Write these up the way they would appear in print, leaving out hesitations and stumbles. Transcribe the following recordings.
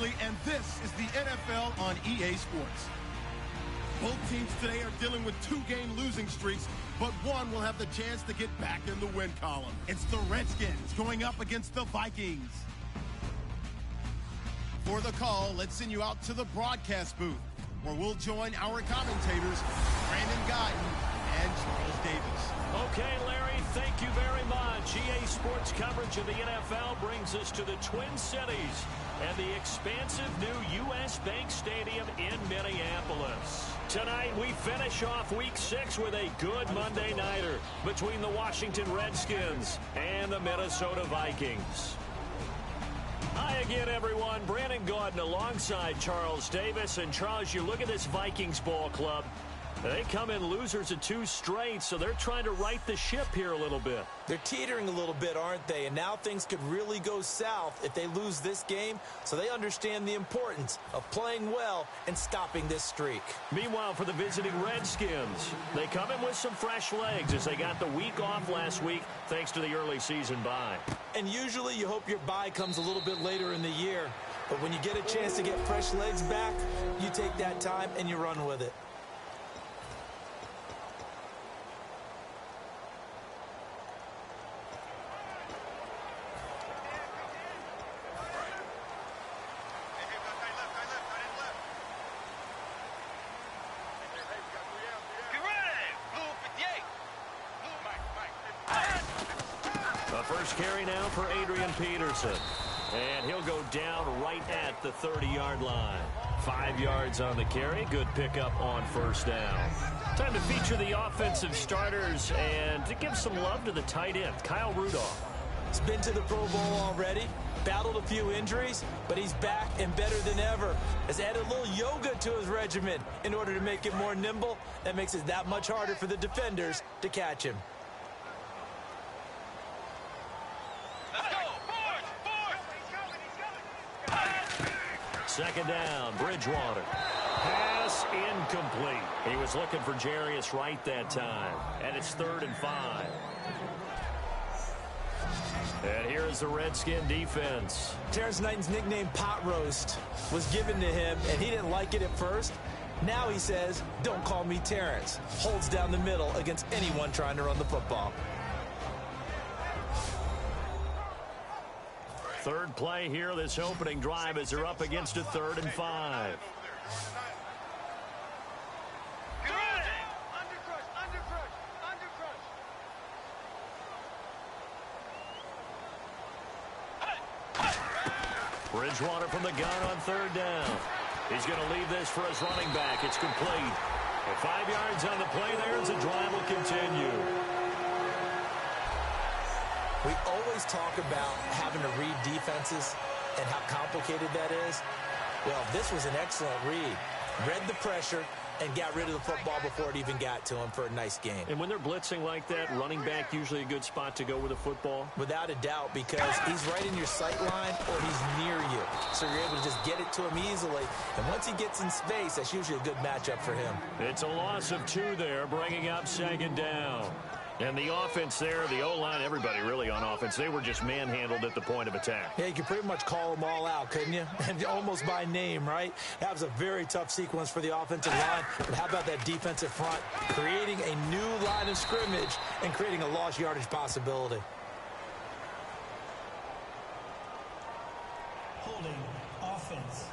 Beasley, and this is the NFL on EA Sports. Both teams today are dealing with 2-game losing streaks, but one will have the chance to get back in the win column. It's the Redskins going up against the Vikings. For the call, let's send you out to the broadcast booth, where we'll join our commentators, Brandon Gaudin and Charles Davis. Okay, Larry, thank you very much. EA Sports coverage of the NFL brings us to the Twin Cities and the expansive new U.S. Bank Stadium in Minneapolis. Tonight, we finish off Week 6 with a good Monday nighter between the Washington Redskins and the Minnesota Vikings. Hi again, everyone. Brandon Gaudin alongside Charles Davis. And Charles, you look at this Vikings ball club. They come in losers of 2 straight, so they're trying to right the ship here a little bit. They're teetering a little bit, aren't they? And now things could really go south if they lose this game, so they understand the importance of playing well and stopping this streak. Meanwhile, for the visiting Redskins, they come in with some fresh legs as they got the week off last week thanks to the early season bye. And usually you hope your bye comes a little bit later in the year, but when you get a chance to get fresh legs back, you take that time and you run with it. First carry now for Adrian Peterson. And he'll go down right at the 30-yard line. 5 yards on the carry. Good pickup on first down. Time to feature the offensive starters and to give some love to the tight end, Kyle Rudolph. He's been to the Pro Bowl already, battled a few injuries, but he's back and better than ever. Has added a little yoga to his regimen in order to make it more nimble. That makes it that much harder for the defenders to catch him. Second down, Bridgewater. Pass incomplete. He was looking for Jarius Wright that time. And it's 3rd and 5. And here is the Redskin defense. Terrence Knighton's nickname, Pot Roast, was given to him, and he didn't like it at first. Now he says, don't call me Terrence. Holds down the middle against anyone trying to run the football. Third play here, this opening drive, as they're up against a 3rd and 5. Bridgewater from the gun on 3rd down. He's going to leave this for his running back. It's complete. And 5 yards on the play there as the drive will continue. We always talk about having to read defenses and how complicated that is. Well, this was an excellent read. Read the pressure and got rid of the football before it even got to him for a nice game. And when they're blitzing like that, running back usually a good spot to go with the football? Without a doubt, because he's right in your sight line or he's near you. So you're able to just get it to him easily. And once he gets in space, that's usually a good matchup for him. It's a loss of 2 there, bringing up 2nd down. And the offense there, the O-line, everybody really on offense, they were just manhandled at the point of attack. Yeah, you could pretty much call them all out, couldn't you? And almost by name, right? That was a very tough sequence for the offensive line. But how about that defensive front? Creating a new line of scrimmage and creating a lost yardage possibility. Holding offense.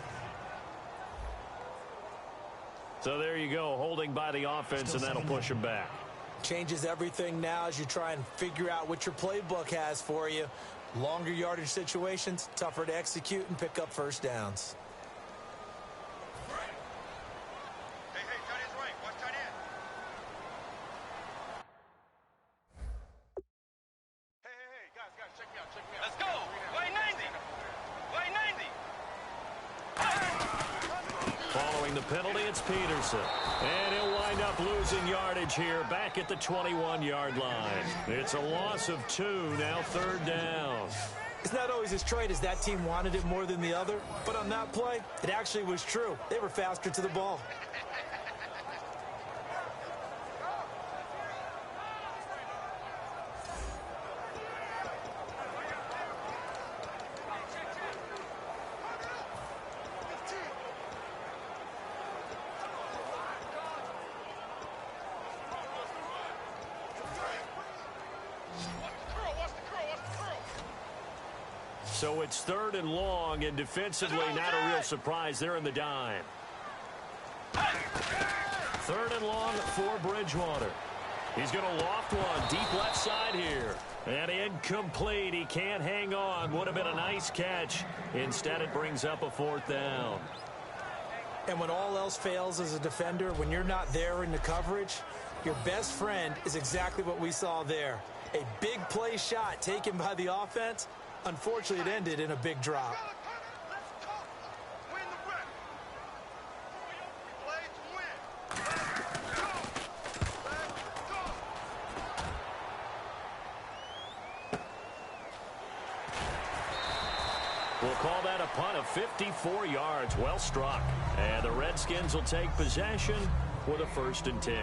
So there you go, holding by the offense, and that'll push him back. Changes everything now as you try and figure out what your playbook has for you. Longer yardage situations, tougher to execute and pick up first downs. Hey, tight end's right. Watch tight end. Hey, guys, check me out. Let's go. Way 90. Following the penalty, it's Peterson. And he'll wind up losing yardage here back at the 21-yard line. It's a loss of 2, now 3rd down. It's not always as straight as that team wanted it more than the other, but on that play, it actually was true. They were faster to the ball. So it's 3rd and long, and defensively not a real surprise. They're in the dime. 3rd and long for Bridgewater. He's going to loft one deep left side here. And incomplete. He can't hang on. Would have been a nice catch. Instead, it brings up a 4th down. And when all else fails as a defender, when you're not there in the coverage, your best friend is exactly what we saw there. A big play shot taken by the offense. Unfortunately, it ended in a big drop. We'll call that a punt of 54 yards. Well struck. And the Redskins will take possession with a 1st and 10.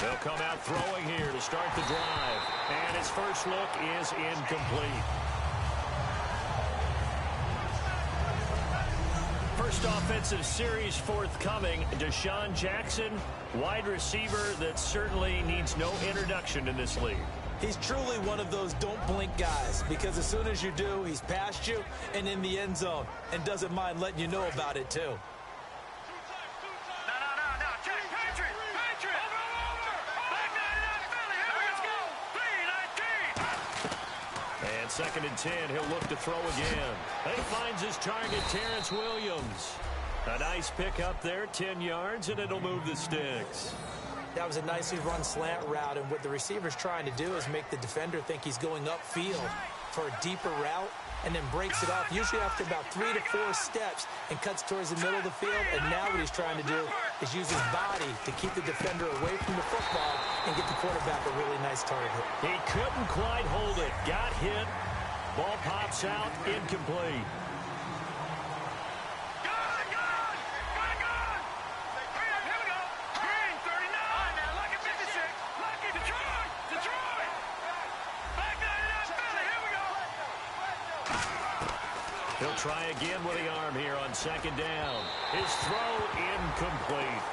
They'll come out throwing here to start the drive. And his first look is incomplete. First offensive series forthcoming. Deshaun Jackson, wide receiver that certainly needs no introduction in this league. He's truly one of those don't blink guys, because as soon as you do, he's past you and in the end zone and doesn't mind letting you know about it too. And 2nd and 10, he'll look to throw again. He finds his target, Terrence Williams. A nice pickup there, 10 yards, and it'll move the sticks. That was a nicely run slant route, and what the receiver's trying to do is make the defender think he's going upfield for a deeper route, and then breaks it off, usually after about 3 to 4 steps, and cuts towards the middle of the field. And now what he's trying to do is use his body to keep the defender away from the football and get the quarterback a really nice target. He couldn't quite hold it. Got hit. Ball pops out. Incomplete. He'll try again with the arm here on 2nd down. His throw incomplete.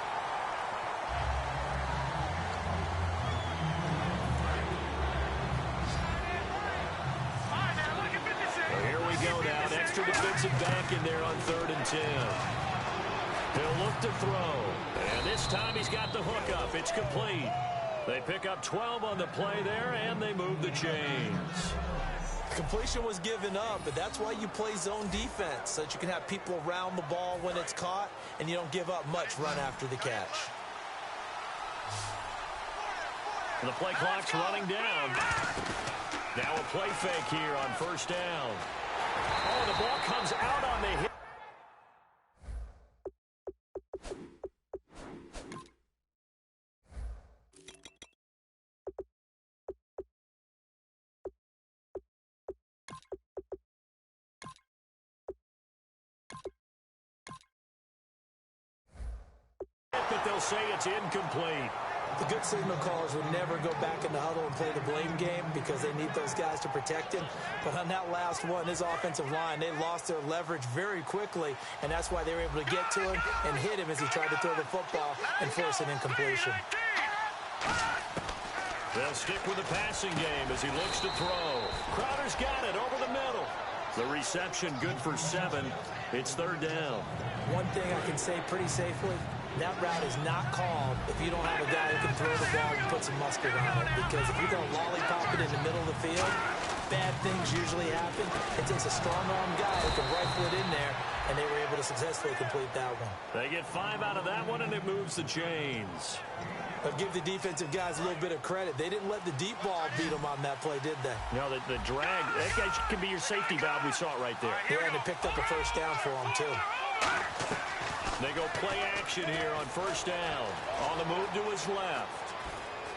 So here we go now. An extra defensive back in there on 3rd and 10. He'll look to throw. And this time he's got the hook up. It's complete. They pick up 12 on the play there, and they move the chains. Completion was given up, but that's why you play zone defense, so that you can have people around the ball when it's caught, and you don't give up much run after the catch. And the play clock's running down. Now a play fake here on 1st down. Oh, the ball comes out on the hit. But they'll say it's incomplete. The good signal callers would never go back in the huddle and play the blame game because they need those guys to protect him. But on that last one, his offensive line, they lost their leverage very quickly, and that's why they were able to get to him and hit him as he tried to throw the football and force an incompletion. They'll stick with the passing game as he looks to throw. Crowder's got it over the middle. The reception good for 7. It's 3rd down. One thing I can say pretty safely, that route is not called if you don't have a guy who can throw the ball and put some mustard on it. Because if you're going to lollipop it in the middle of the field, bad things usually happen. It takes a strong-arm guy who can rifle it in there, and they were able to successfully complete that one. They get 5 out of that one, and it moves the chains. But give the defensive guys a little bit of credit. They didn't let the deep ball beat them on that play, did they? No, the drag, that guy can be your safety valve. We saw it right there. Yeah, and they picked up a 1st down for them, too. They go play action here on 1st down. On the move to his left.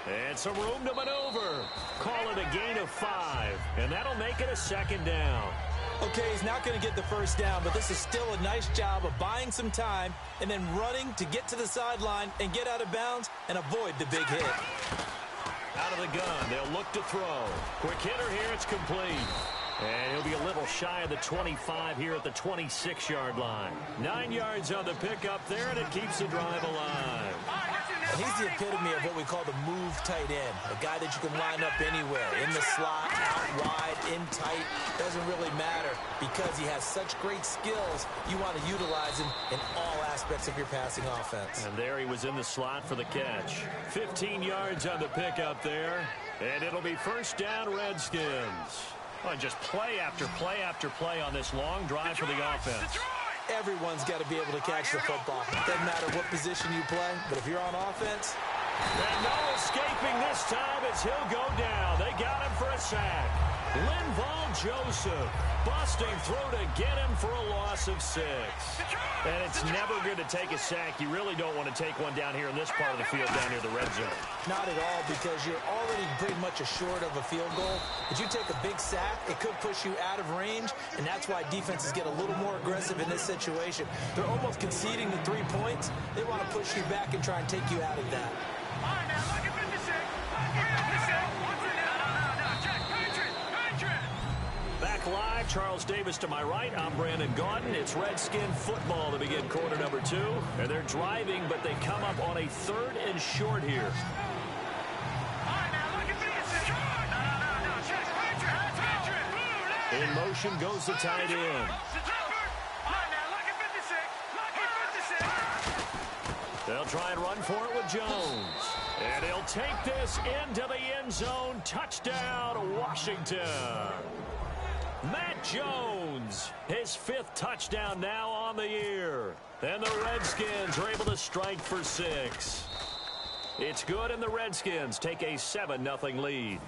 And some room to maneuver. Call it a gain of 5. And that'll make it a 2nd down. Okay, he's not going to get the 1st down, but this is still a nice job of buying some time and then running to get to the sideline and get out of bounds and avoid the big hit. Out of the gun, they'll look to throw. Quick hitter here, it's complete. And he'll be a little shy of the 25 here at the 26-yard line. 9 yards on the pickup there, and it keeps the drive alive. And he's the epitome of what we call the move tight end, a guy that you can line up anywhere, in the slot, out wide, in tight. Doesn't really matter because he has such great skills. You want to utilize him in all aspects of your passing offense. And there he was in the slot for the catch. 15 yards on the pickup there, and it'll be first down, Redskins. Oh, just play after play after play on this long drive for the offense. Everyone's got to be able to catch the football. Doesn't matter what position you play, but if you're on offense. And no escaping this time as he'll go down. They got him for a sack. Linval Joseph busting through to get him for a loss of 6. And it's never good to take a sack. You really don't want to take one down here in this part of the field down near the red zone. Not at all, because you're already pretty much assured of a field goal. If you take a big sack, it could push you out of range, and that's why defenses get a little more aggressive in this situation. They're almost conceding the 3 points. They want to push you back and try and take you out of that. All right, now, look at 56. Look at 56. No, check. Patriot. Back live, Charles Davis to my right. I'm Brandon Gaudin. It's Redskin football to begin quarter number 2. And they're driving, but they come up on a 3rd and short here. All right, now, look at 56. No, check. Patriot. In motion goes the tight end. All right, now, look at 56. Look at 56. They'll try and run for it with Jones. And he'll take this into the end zone. Touchdown, Washington. Matt Jones, his 5th touchdown now on the year. And the Redskins are able to strike for 6. It's good, and the Redskins take a 7-0 lead.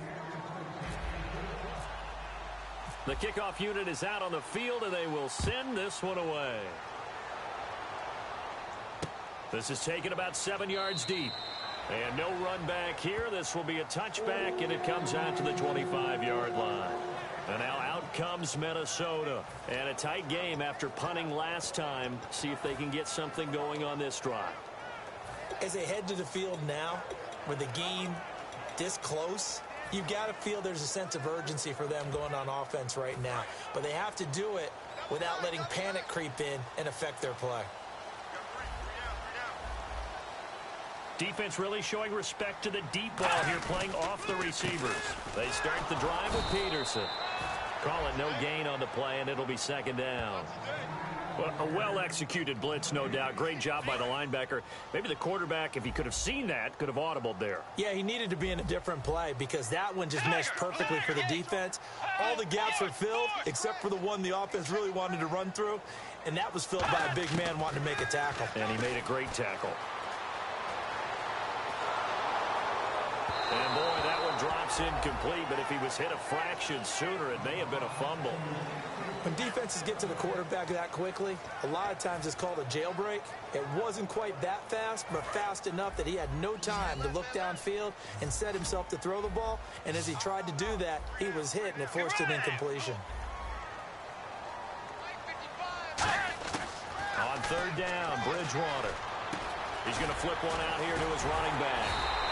The kickoff unit is out on the field, and they will send this one away. This is taken about 7 yards deep. And no run back here. This will be a touchback, and it comes out to the 25-yard line. And now out comes Minnesota. And a tight game after punting last time. See if they can get something going on this drive. As they head to the field now, with the game this close, you've got to feel there's a sense of urgency for them going on offense right now. But they have to do it without letting panic creep in and affect their play. Defense really showing respect to the deep ball here, playing off the receivers. They start the drive with Peterson. Call it no gain on the play, and it'll be 2nd down. Well, a well-executed blitz, no doubt. Great job by the linebacker. Maybe the quarterback, if he could have seen that, could have audibled there. Yeah, he needed to be in a different play because that one just meshed perfectly for the defense. All the gaps were filled except for the one the offense really wanted to run through, and that was filled by a big man wanting to make a tackle. And he made a great tackle. And, boy, that one drops incomplete, but if he was hit a fraction sooner, it may have been a fumble. When defenses get to the quarterback that quickly, a lot of times it's called a jailbreak. It wasn't quite that fast, but fast enough that he had no time to look downfield and set himself to throw the ball. And as he tried to do that, he was hit, and it forced an incompletion. On 3rd down, Bridgewater. He's going to flip one out here to his running back.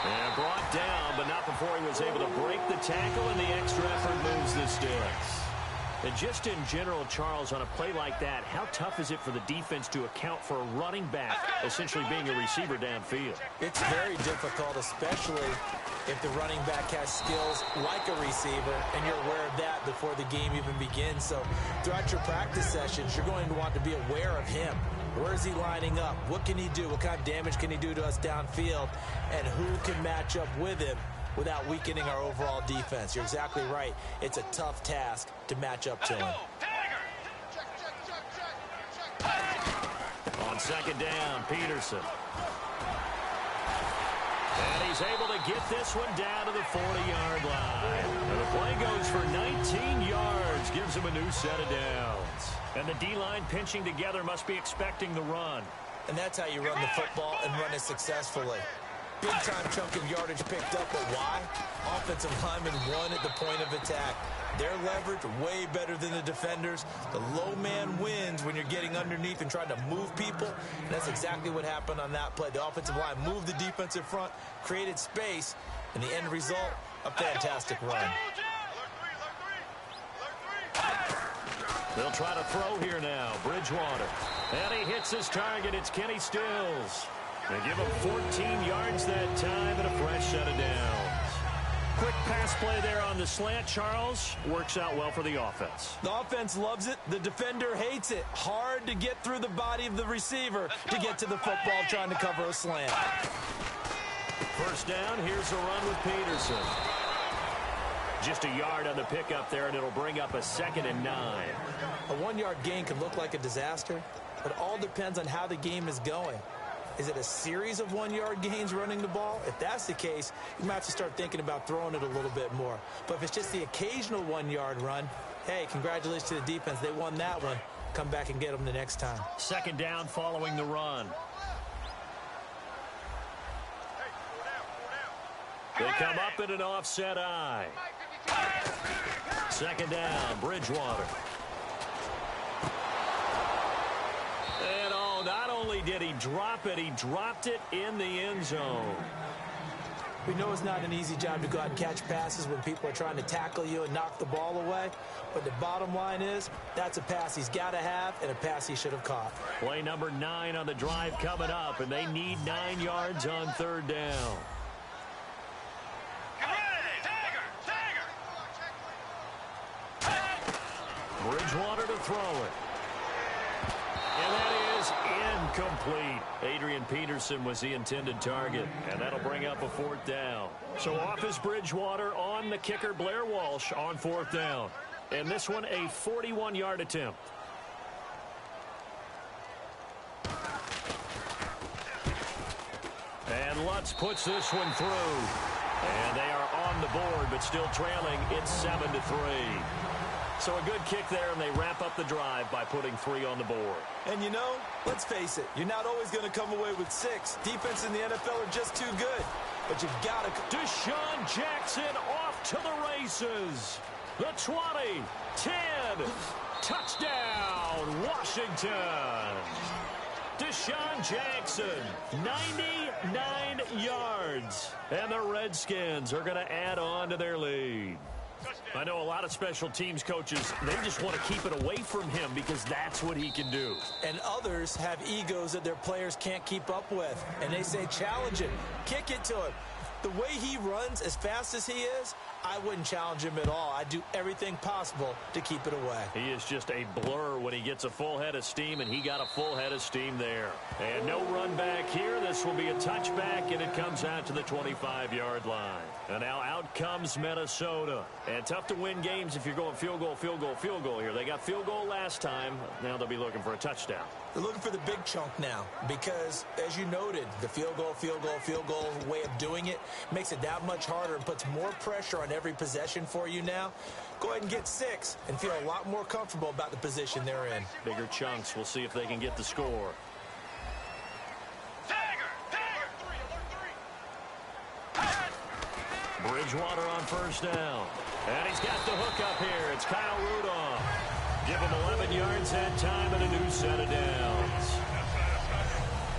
And brought down, but not before he was able to break the tackle, and the extra effort moves the sticks. And just in general, Charles, on a play like that, how tough is it for the defense to account for a running back essentially being a receiver downfield? It's very difficult, especially if the running back has skills like a receiver, and you're aware of that before the game even begins. So throughout your practice sessions, you're going to want to be aware of him. Where is he lining up? What can he do? What kind of damage can he do to us downfield? And who can match up with him without weakening our overall defense? You're exactly right. It's a tough task to match up to him. On 2nd down, Peterson. And he's able to get this one down to the 40-yard line. And the play goes for 19 yards, gives him a new set of downs. And the D-line pinching together must be expecting the run. And that's how you run the football and run it successfully. Big-time chunk of yardage picked up, but why? Offensive linemen won at the point of attack. Their leverage way better than the defenders. The low man wins when you're getting underneath and trying to move people. And that's exactly what happened on that play. The offensive line moved the defensive front, created space, and the end result, a fantastic run. They'll try to throw here now. Bridgewater. And he hits his target. It's Kenny Stills. They give him 14 yards that time and a fresh set of downs. Quick pass play there on the slant, Charles. Works out well for the offense. The offense loves it. The defender hates it. Hard to get through the body of the receiver to get to the football trying to cover a slant. First down, here's a run with Peterson. Just a yard on the pickup there, and it'll bring up a 2nd and 9. A 1-yard gain can look like a disaster, but it all depends on how the game is going. Is it a series of 1-yard gains running the ball? If that's the case, you might have to start thinking about throwing it a little bit more. But if it's just the occasional 1-yard run, hey, congratulations to the defense. They won that one. Come back and get them the next time. 2nd down following the run. They come up in an offset eye. 2nd down, Bridgewater. And not only did he drop it, he dropped it in the end zone. We know it's not an easy job to go out and catch passes when people are trying to tackle you and knock the ball away. But the bottom line is, that's a pass he's got to have and a pass he should have caught. Play number 9 on the drive coming up, and they need 9 yards on 3rd down. Bridgewater to throw it. And that is incomplete. Adrian Peterson was the intended target, and that'll bring up a 4th down. So off is Bridgewater, on the kicker Blair Walsh on 4th down. And this one a 41-yard attempt. And Lutz puts this one through. And they are on the board, but still trailing. It's 7-3. So a good kick there, and they wrap up the drive by putting 3 on the board. And you know, let's face it, you're not always going to come away with 6. Defense in the NFL are just too good. But you've got to... Deshaun Jackson off to the races. The 20, 10, touchdown, Washington. Deshaun Jackson, 99 yards. And the Redskins are going to add on to their lead. I know a lot of special teams coaches, they just want to keep it away from him because that's what he can do. And others have egos that their players can't keep up with. And they say, challenge him, kick it to him. The way he runs, as fast as he is, I wouldn't challenge him at all. I'd do everything possible to keep it away. He is just a blur when he gets a full head of steam, and he got a full head of steam there. And no run back here. This will be a touchback, and it comes out to the 25-yard line. And now out comes Minnesota. And tough to win games if you're going field goal, field goal, field goal here. They got field goal last time. Now they'll be looking for a touchdown. They're looking for the big chunk now because, as you noted, the field goal way of doing it makes it that much harder and puts more pressure on every possession for you now. Go ahead and get 6 and feel a lot more comfortable about the position they're in. Bigger chunks. We'll see if they can get the score. Bridgewater on 1st down. And he's got the hook up here. It's Kyle Rudolph. Give him 11 yards that time and a new set of downs.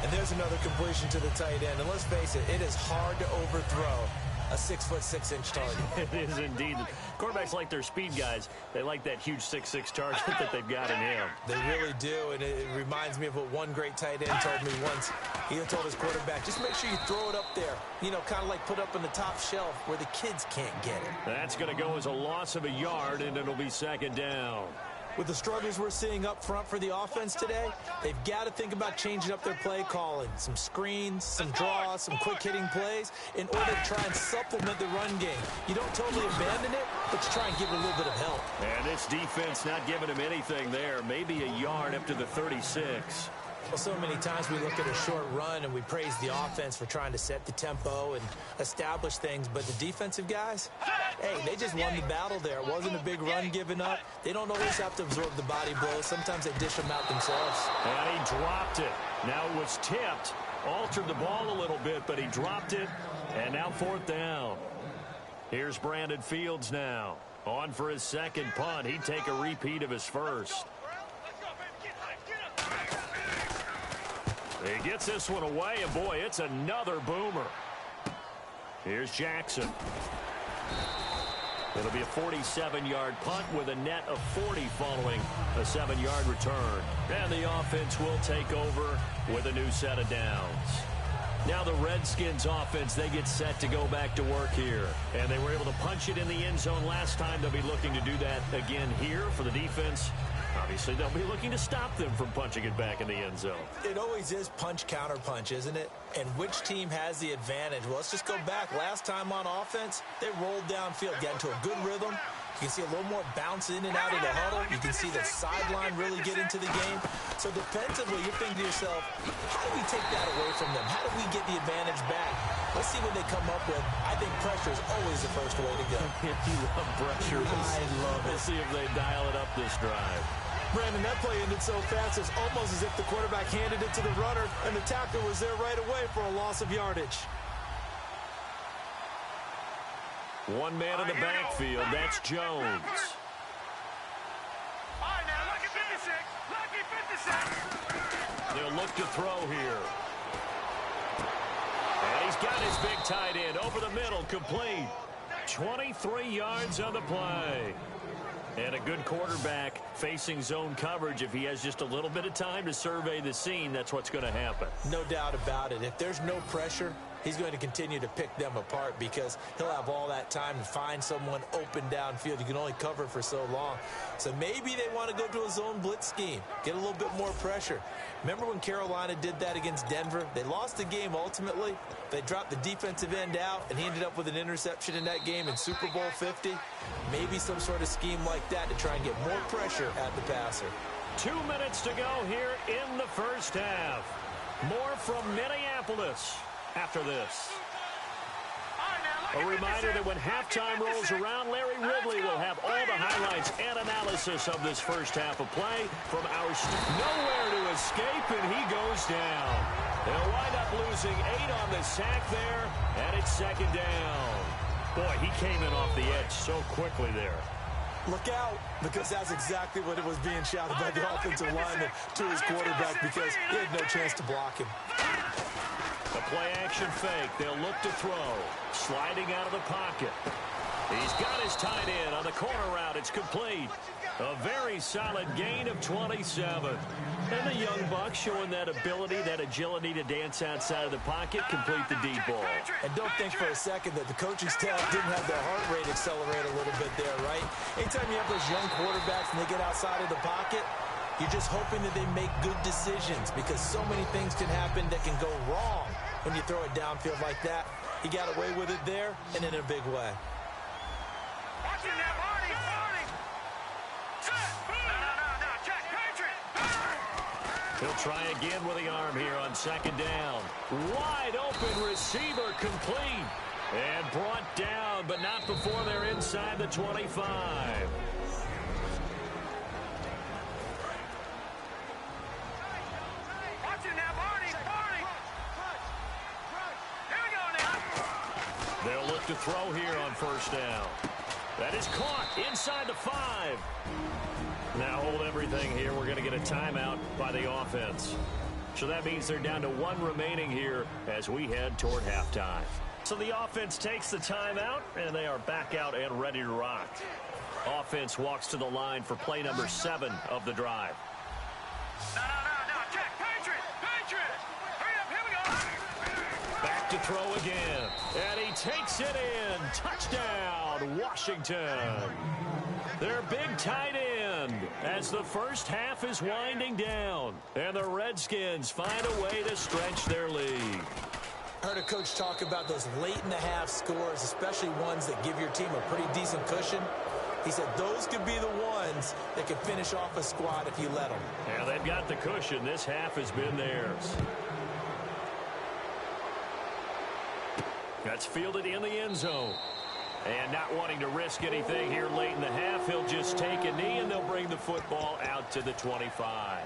And there's another completion to the tight end. And let's face it, it is hard to overthrow a 6'6" target. It is indeed. Quarterbacks like their speed guys. They like that huge 6'6" target that they've got in him. They really do, and it reminds me of what one great tight end told me once. He told his quarterback, just make sure you throw it up there. You know, kind of like put up on the top shelf where the kids can't get it. That's going to go as a loss of a yard, and it'll be 2nd down. With the struggles we're seeing up front for the offense today, they've got to think about changing up their play calling. Some screens, some draws, some quick-hitting plays in order to try and supplement the run game. You don't totally abandon it, but you try and give it a little bit of help. And this defense not giving him anything there. Maybe a yard up to the 36. Well, so many times we look at a short run and we praise the offense for trying to set the tempo and establish things, but the defensive guys, hey, they just won the battle there. It wasn't a big run given up. They don't always have to absorb the body blows. Sometimes they dish them out themselves. And he dropped it. Now it was tipped, altered the ball a little bit, but he dropped it, and now 4th down. Here's Brandon Fields now. On for his 2nd punt. He'd take a repeat of his first. He gets this one away, and boy, it's another boomer. Here's Jackson. It'll be a 47-yard punt with a net of 40 following a 7-yard return. And the offense will take over with a new set of downs. Now the Redskins offense, they get set to go back to work here. And they were able to punch it in the end zone last time. They'll be looking to do that again here for the defense. Obviously, they'll be looking to stop them from punching it back in the end zone. It always is punch-counter-punch, isn't it? And which team has the advantage? Well, let's just go back. Last time on offense, they rolled downfield, got into a good rhythm. You can see a little more bounce in and out of the huddle. You can see the sideline really get into the game. So defensively, you're thinking to yourself, how do we take that away from them? How do we get the advantage back? Let's see what they come up with. I think pressure is always the first way to go. If you love pressure, I love it. We'll see if they dial it up this drive. Brandon, that play ended so fast, it's almost as if the quarterback handed it to the runner, and the tackler was there right away for a loss of yardage. One man in the backfield, that's Jones. All right, now, lucky 56. Lucky 56. They'll look to throw here. And he's got his big tight end over the middle, complete. 23 yards on the play. And a good quarterback facing zone coverage. If he has just a little bit of time to survey the scene, that's what's going to happen. No doubt about it. If there's no pressure, he's going to continue to pick them apart because he'll have all that time to find someone open downfield. You can only cover for so long. So maybe they want to go to a zone blitz scheme, get a little bit more pressure. Remember when Carolina did that against Denver? They lost the game ultimately. They dropped the defensive end out, and he ended up with an interception in that game in Super Bowl 50. Maybe some sort of scheme like that to try and get more pressure at the passer. 2 minutes to go here in the first half. More from Minneapolis after this. A reminder that when halftime rolls around, Larry Ridley will have all the highlights and analysis of this first half of play from our nowhere to escape, and he goes down. They'll wind up losing 8 on the sack there, and it's second down. Boy, he came in off the edge so quickly there. Look out, because that's exactly what it was being shouted by the offensive lineman to his quarterback because he had no chance to block him. The play-action fake. They'll look to throw. Sliding out of the pocket. He's got his tight end on the corner route. It's complete. A very solid gain of 27. And the young buck showing that ability, that agility to dance outside of the pocket, complete the deep ball. And don't think for a second that the coaching staff didn't have their heart rate accelerate a little bit there, right? Anytime you have those young quarterbacks and they get outside of the pocket, you're just hoping that they make good decisions because so many things can happen that can go wrong when you throw it downfield like that. He got away with it there and in a big way. Watch it now, Barney. No, check, Patriot. He'll try again with the arm here on second down. Wide open receiver complete. And brought down, but not before they're inside the 25. Watch it now, Barney. Here we go now. They'll look to throw here on first down. That is caught inside the 5. Now hold everything here. We're going to get a timeout by the offense. So that means they're down to 1 remaining here as we head toward halftime. So the offense takes the timeout, and they are back out and ready to rock. Offense walks to the line for play number 7 of the drive. No, check, Patriot. Hurry up, here we go. Back to throw again. And he takes it in. Touchdown, Washington. Their big tight end as the first half is winding down. And the Redskins find a way to stretch their lead. I heard a coach talk about those late-in-the-half scores, especially ones that give your team a pretty decent cushion. He said those could be the ones that could finish off a squad if you let them. Yeah, they've got the cushion. This half has been theirs. That's fielded in the end zone. And not wanting to risk anything here late in the half, he'll just take a knee and they'll bring the football out to the 25.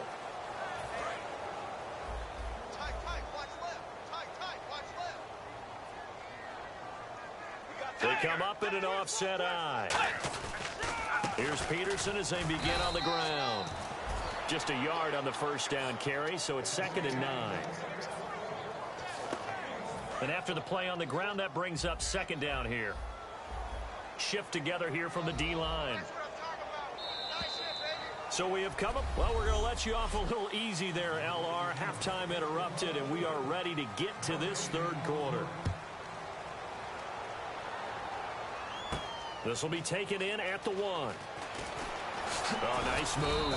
They come up in an offset eye. Here's Peterson as they begin on the ground. Just a yard on the first down carry, so it's 2nd and 9. And after the play on the ground, that brings up 2nd down here. shift together here from the D-line. So we have come up. Well, we're going to let you off a little easy there, LR. Halftime interrupted, and we are ready to get to this third quarter. This will be taken in at the 1. Oh, nice move.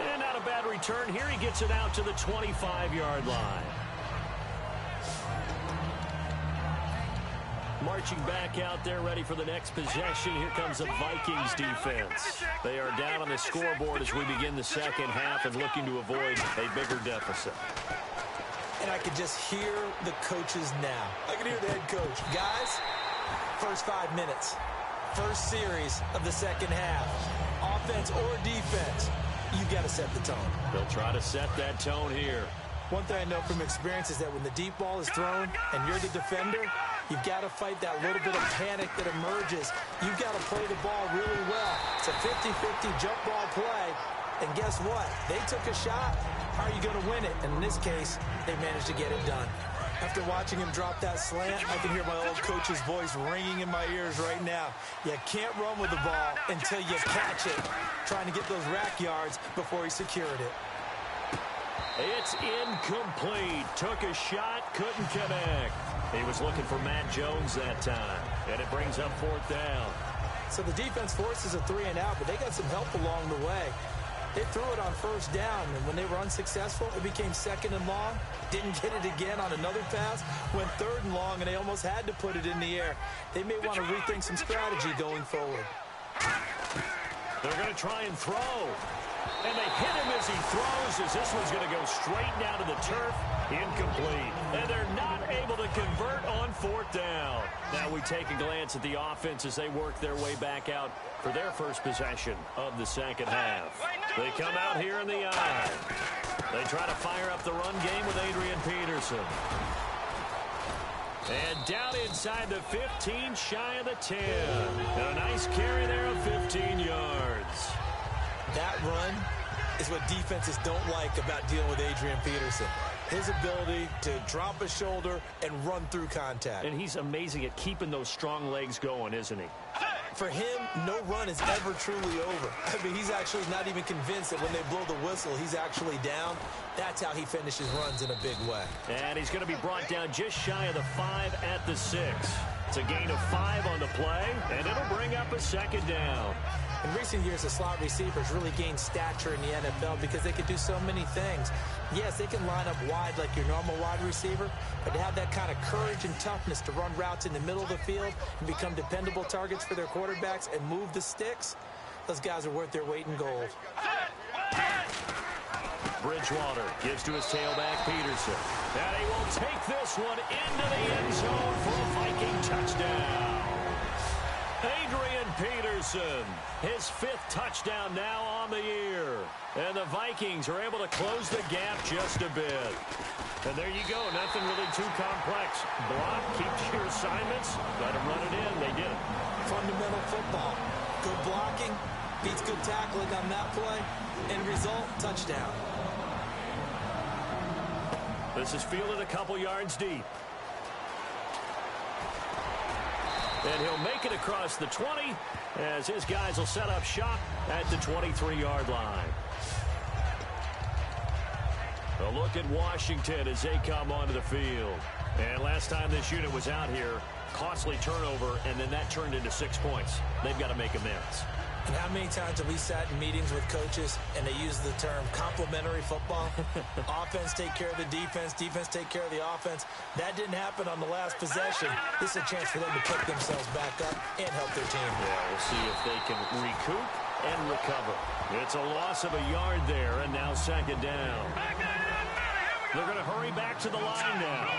And not a bad return here. He gets it out to the 25-yard line. Marching back out there, ready for the next possession. Here comes the Vikings defense. They are down on the scoreboard as we begin the second half and looking to avoid a bigger deficit. And I could just hear the coaches now. I can hear the head coach. Guys, first 5 minutes, first series of the second half, offense or defense, you've got to set the tone. They'll try to set that tone here. One thing I know from experience is that when the deep ball is thrown and you're the defender, you've got to fight that little bit of panic that emerges. You've got to play the ball really well. It's a 50-50 jump ball play. And guess what? They took a shot. How are you going to win it? And in this case, they managed to get it done. After watching him drop that slant, I can hear my old coach's voice ringing in my ears right now. You can't run with the ball until you catch it. Trying to get those rack yards before he secured it. It's incomplete. Took a shot, couldn't connect. He was looking for Matt Jones that time, and it brings up 4th down. So the defense forces a 3-and-out, but they got some help along the way. They threw it on 1st down, and when they were unsuccessful, it became 2nd and long. Didn't get it again on another pass. Went 3rd and long, and they almost had to put it in the air. They may want to rethink some strategy going forward. They're going to try and throw. And they hit him as he throws, as this one's going to go straight down to the turf. Incomplete. And they're not able to convert on 4th down. Now we take a glance at the offense as they work their way back out for their first possession of the second half. They come out here in the eye. They try to fire up the run game with Adrian Peterson. And down inside the 15, shy of the 10. And a nice carry there of 15 yards. That run is what defenses don't like about dealing with Adrian Peterson. His ability to drop a shoulder and run through contact. And he's amazing at keeping those strong legs going, isn't he? For him, no run is ever truly over. I mean, he's actually not even convinced that when they blow the whistle, he's actually down. That's how he finishes runs in a big way. And he's going to be brought down just shy of the 5 at the 6. It's a gain of 5 on the play, and it'll bring up a 2nd down. In recent years, the slot receivers really gained stature in the NFL because they could do so many things. Yes, they can line up wide like your normal wide receiver, but to have that kind of courage and toughness to run routes in the middle of the field and become dependable targets for their quarterbacks and move the sticks, those guys are worth their weight in gold. Bridgewater gives to his tailback, Peterson. And he will take this one into the end zone for a Viking touchdown. Adrian Peterson, his 5th touchdown now on the year. And the Vikings are able to close the gap just a bit. And there you go, nothing really too complex. Block, keep your assignments, let them run it in. They did it. Fundamental football. Good blocking, beats good tackling on that play. End result, touchdown. This is fielded a couple yards deep. And he'll make it across the 20 as his guys will set up shop at the 23-yard line. A look at Washington as they come onto the field. And last time this unit was out here, costly turnover, and then that turned into 6 points. They've got to make amends. And how many times have we sat in meetings with coaches and they use the term complementary football? Offense take care of the defense, defense take care of the offense. That didn't happen on the last possession. This is a chance for them to pick themselves back up and help their team. Yeah, we'll see if they can recoup and recover. It's a loss of a yard there, and now 2nd down. They're going to hurry back to the line now.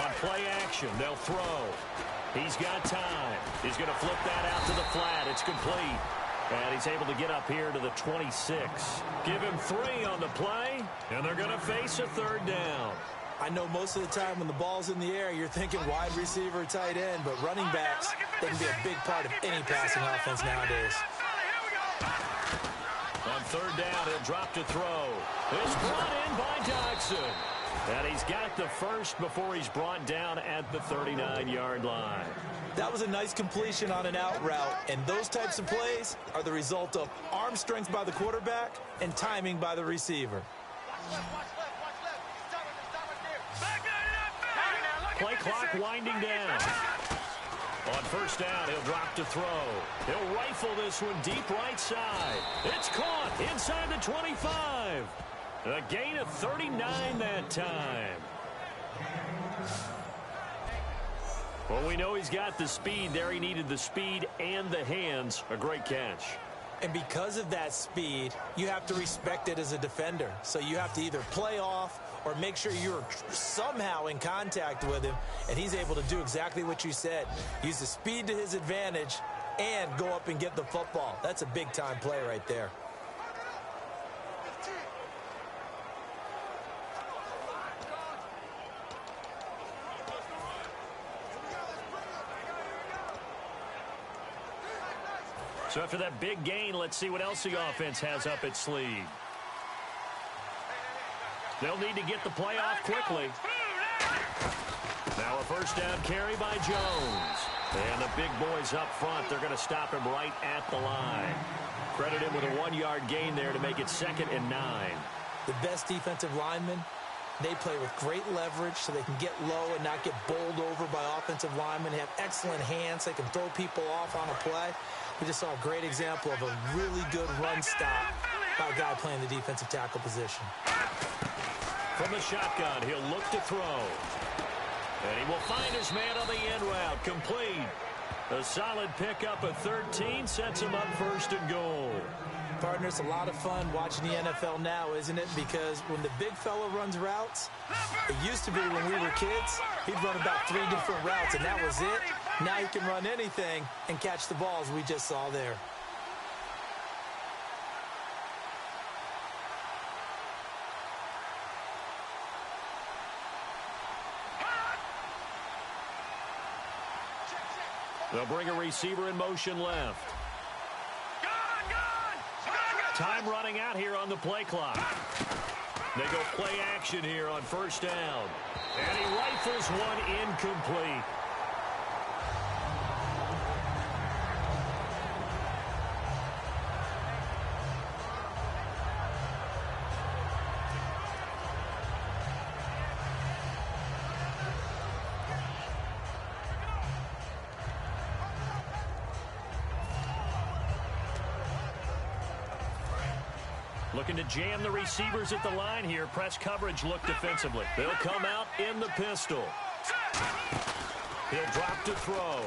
On play action, they'll throw. He's got time. He's going to flip that out to the flat. It's complete. And he's able to get up here to the 26. Give him 3 on the play, and they're going to face a 3rd down. I know most of the time when the ball's in the air, you're thinking wide receiver, tight end, but running backs, they can be a big part of any passing offense nowadays. On 3rd down, he'll drop to throw. It's brought in by Dodson. And he's got the first before he's brought down at the 39-yard line. That was a nice completion on an out route, and those types of plays are the result of arm strength by the quarterback and timing by the receiver. Play clock winding down. On first down, he'll drop to throw. He'll rifle this one deep right side. It's caught inside the 25. A gain of 39 that time. Well, we know he's got the speed there. He needed the speed and the hands. A great catch. And because of that speed, you have to respect it as a defender. So you have to either play off or make sure you're somehow in contact with him, and he's able to do exactly what you said. Use the speed to his advantage and go up and get the football. That's a big-time play right there. So after that big gain, let's see what else the offense has up its sleeve. They'll need to get the play off quickly. Now a first down carry by Jones. And the big boys up front, they're going to stop him right at the line. Credit him with a 1-yard gain there to make it 2nd and 9. The best defensive linemen, they play with great leverage so they can get low and not get bowled over by offensive linemen. They have excellent hands. They can throw people off on a play. We just saw a great example of a really good run stop by a guy playing the defensive tackle position. From the shotgun, he'll look to throw. And he will find his man on the end route. Complete. A solid pickup of 13 sets him up 1st and goal. Partner, it's a lot of fun watching the NFL now, isn't it? Because when the big fella runs routes, it used to be when we were kids, he'd run about 3 different routes, and that was it. Now he can run anything and catch the balls we just saw there. They'll bring a receiver in motion left. Time running out here on the play clock. They go play action here on first down. And he rifles one incomplete. Looking to jam the receivers at the line here. Press coverage look defensively. They'll come out in the pistol. He'll drop to throw.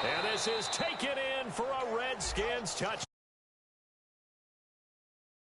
And this is taken in for a Redskins touchdown.